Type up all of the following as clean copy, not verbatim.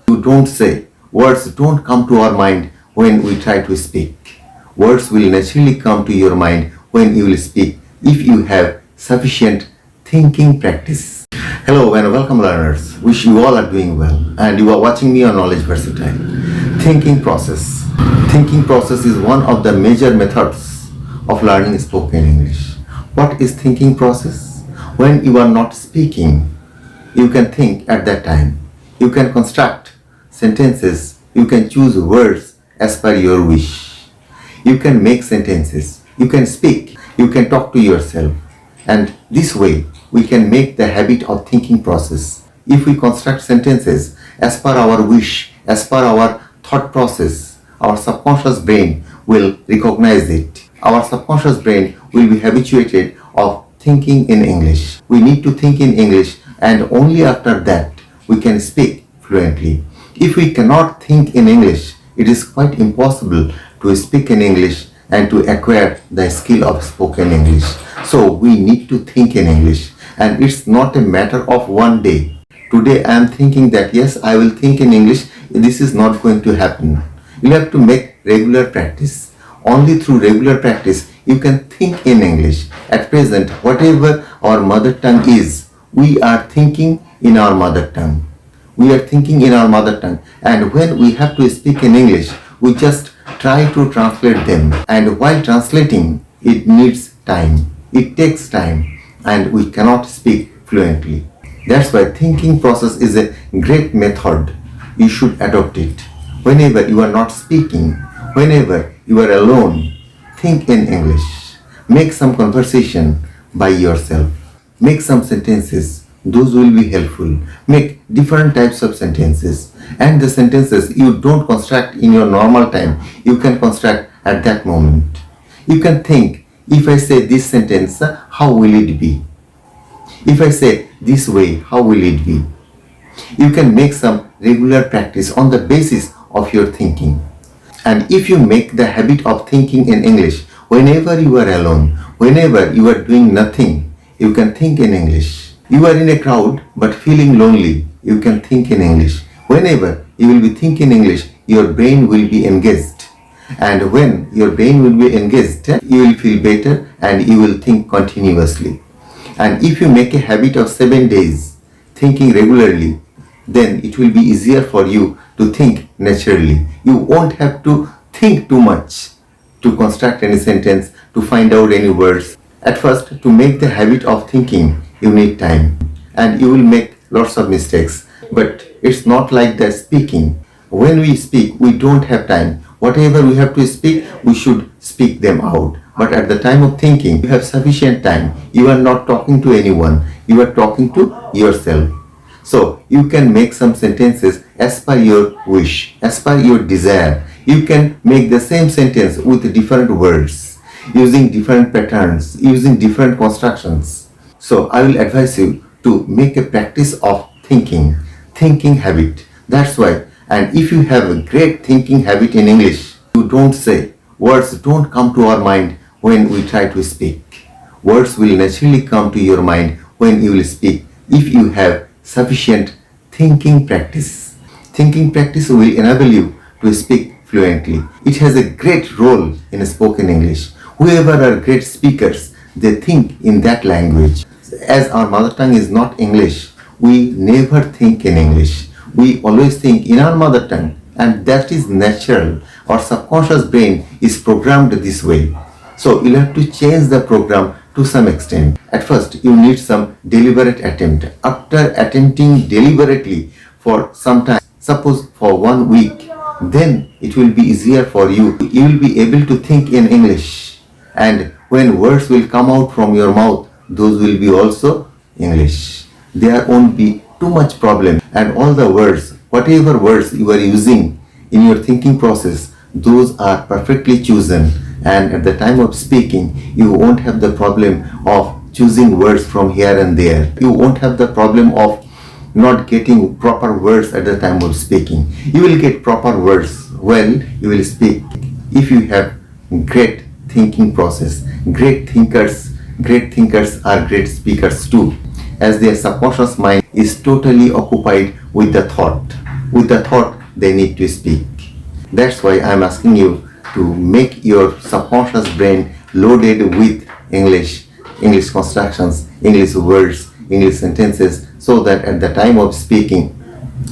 You don't say. Words don't come to our mind when we try to speak. Words will naturally come to your mind when you will speak if you have sufficient thinking practice. Hello and welcome learners. Wish you all are doing well and you are watching me on Knowledge Versatile. Thinking process. Thinking process is one of the major methods of learning spoken English. What is thinking process? When you are not speaking, you can think at that time. You can construct sentences. You can choose words as per your wish. You can make sentences. You can speak. You can talk to yourself. And this way, we can make the habit of thinking process. If we construct sentences as per our wish, as per our thought process, our subconscious brain will recognize it. Our subconscious brain will be habituated of thinking in English. We need to think in English and only after that we can speak fluently. If we cannot think in English, it is quite impossible to speak in English and to acquire the skill of spoken English. So we need to think in English, and it's not a matter of one day. Today I am thinking that yes, I will think in English. This is not going to happen. You have to make regular practice. Only through regular practice you can think in English. At present, whatever our mother tongue is, we are thinking in our mother tongue. We are thinking in our mother tongue, and when we have to speak in English, we just try to translate them, and while translating, it needs time. It takes time, and we cannot speak fluently. That's why thinking process is a great method. You should adopt it. Whenever you are not speaking, whenever you are alone, think in English. Make some conversation by yourself. Make some sentences. Those will be helpful. Make different types of sentences. And the sentences you don't construct in your normal time, you can construct at that moment. You can think, if I say this sentence, how will it be? If I say this way, how will it be? You can make some regular practice on the basis of your thinking. And if you make the habit of thinking in English, whenever you are alone, whenever you are doing nothing, you can think in English. You are in a crowd but feeling lonely, you can think in English. Whenever you will be thinking English, your brain will be engaged. And when your brain will be engaged, you will feel better and you will think continuously. And if you make a habit of 7 days thinking regularly, then it will be easier for you to think naturally. You won't have to think too much to construct any sentence, to find out any words. At first, to make the habit of thinking, you need time and you will make lots of mistakes. But it's not like that speaking. When we speak, we don't have time. Whatever we have to speak, we should speak them out. But at the time of thinking, you have sufficient time. You are not talking to anyone. You are talking to yourself. So you can make some sentences as per your wish, as per your desire. You can make the same sentence with different words, using different patterns, using different constructions. So I will advise you to make a practice of thinking habit. That's why, and if you have a great thinking habit in English, you don't say. Words don't come to our mind when we try to speak. Words will naturally come to your mind when you will speak if you have sufficient thinking practice. Thinking practice will enable you to speak fluently. It has a great role in spoken English. Whoever are great speakers, they think in that language. As our mother tongue is not English, we never think in English. We always think in our mother tongue, and that is natural. Our subconscious brain is programmed this way. So you'll have to change the program to some extent. At first, you need some deliberate attempt. After attempting deliberately for some time, suppose for 1 week, then it will be easier for you. You will be able to think in English. And when words will come out from your mouth, those will be also English. There won't be too much problem, and all the words, whatever words you are using in your thinking process, those are perfectly chosen, and at the time of speaking, you won't have the problem of choosing words from here and there. You won't have the problem of not getting proper words at the time of speaking. You will get proper words when you will speak if you have great thinking process. Great thinkers are great speakers too, as their subconscious mind is totally occupied with the thought. with the thought they need to speak. That's why I'm asking you to make your subconscious brain loaded with English constructions, English words, English sentences, so that at the time of speaking,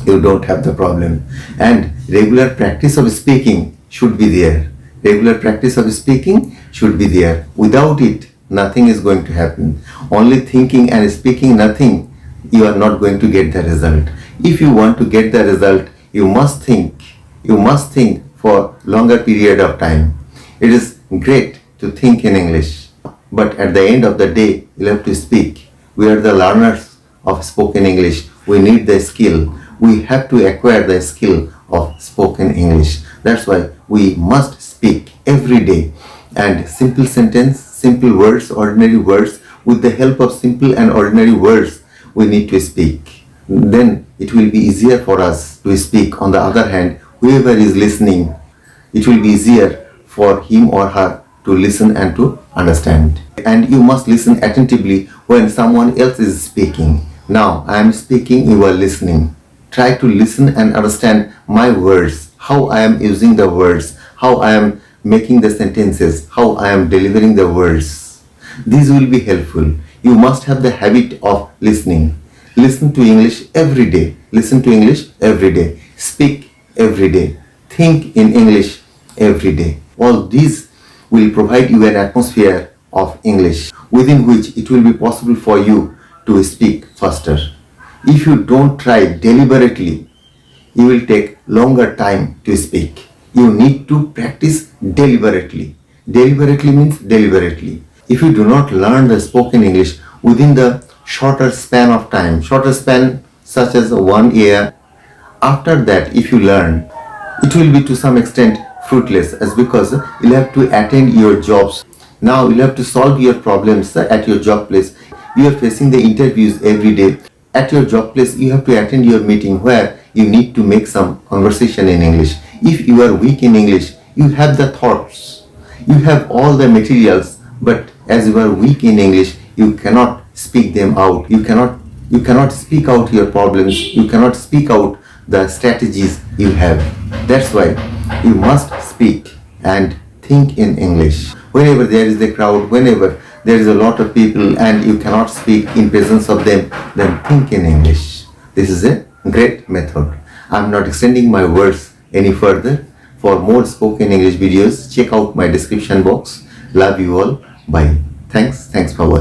you don't have the problem. And regular practice of speaking should be there. Regular practice of speaking should be there. Without it, nothing is going to happen. Only thinking and speaking nothing, you are not going to get the result. If you want to get the result, you must think. You must think for longer period of time. It is great to think in English, but at the end of the day, you have to speak. We are the learners of spoken English. We need the skill. We have to acquire the skill of spoken English. That's why we must speak every day. And simple sentence, simple words, ordinary words, with the help of simple and ordinary words, we need to speak. Then it will be easier for us to speak. On the other hand, whoever is listening, it will be easier for him or her to listen and to understand. And you must listen attentively when someone else is speaking. Now I am speaking, you are listening. Try to listen and understand my words, how I am using the words, how I am making the sentences, how I am delivering the words. These will be helpful. You must have the habit of listening. Listen to English every day. Listen to English every day. Speak every day. Think in English every day. All these will provide you an atmosphere of English within which it will be possible for you to speak faster. If you don't try deliberately, you will take longer time to speak. You need to practice deliberately. Deliberately means deliberately. If you do not learn the spoken English within the shorter span of time, shorter span such as 1 year, after that if you learn, it will be to some extent fruitless, as because you'll have to attend your jobs. Now you'll have to solve your problems at your job place. You are facing the interviews every day. At your job place, you have to attend your meeting where you need to make some conversation in English. If you are weak in English, you have the thoughts, you have all the materials, but as you are weak in English, you cannot speak them out. You cannot speak out your problems. You cannot speak out the strategies you have. That's why you must speak and think in English. Whenever there is a crowd, whenever there is a lot of people and you cannot speak in presence of them, then think in English. This is a great method. I'm not extending my words any further. For more spoken English videos, check out my description box. Love you all. Bye. Thanks for watching.